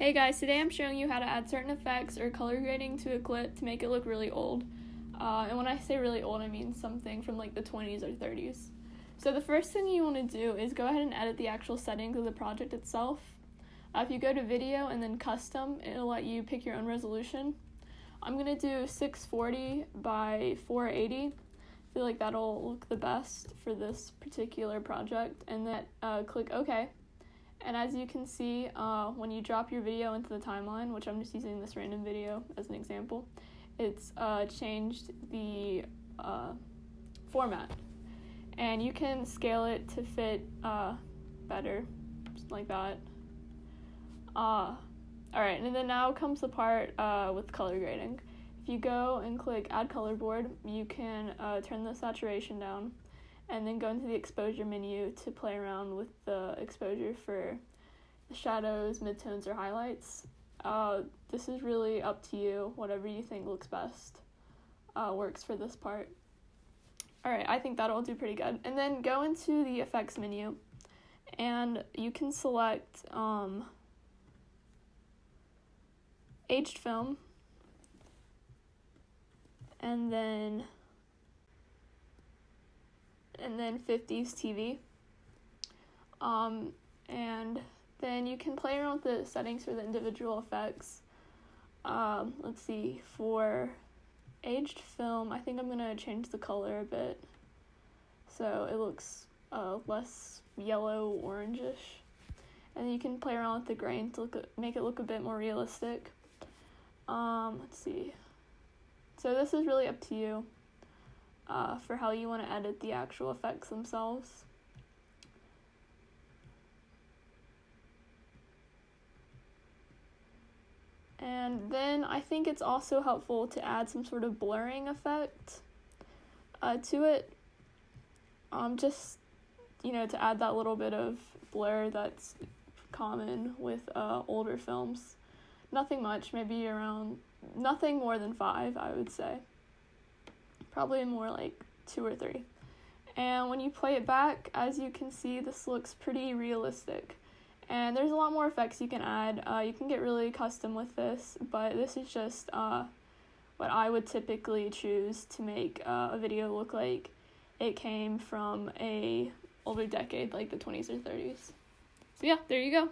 Hey guys, today I'm showing you how to add certain effects or color grading to a clip to make it look really old. And when I say really old, I mean something from like the 20s or 30s. So the first thing you want to do is go ahead and edit the actual settings of the project itself. If you go to video and then custom, it'll let you pick your own resolution. I'm going to do 640 by 480. I feel like that'll look the best for this particular project. And then click OK. And as you can see, when you drop your video into the timeline, which I'm just using this random video as an example, it's changed the format. And you can scale it to fit better, just like that. Alright, and then now comes the part with color grading. If you go and click Add Color Board, you can turn the saturation down and then go into the exposure menu to play around with the exposure for the shadows, midtones, or highlights. This is really up to you. Whatever you think looks best works for this part. Alright, I think that'll do pretty good. And then go into the effects menu and you can select aged film and then 50s TV. And then you can play around with the settings for the individual effects. Let's see, for aged film, I think I'm gonna change the color a bit so it looks less yellow orangish. And then you can play around with the grain to make it look a bit more realistic. Let's see. So this is really up to you for how you want to edit the actual effects themselves. And then I think it's also helpful to add some sort of blurring effect to it. Just, to add that little bit of blur that's common with older films. Nothing much, maybe around, nothing more than 5, I would say. Probably more like 2 or 3. And when you play it back, as you can see, this looks pretty realistic. And there's a lot more effects you can add. You can get really custom with this, but this is just what I would typically choose to make a video look like it came from a older decade, like the 20s or 30s. So yeah, there you go.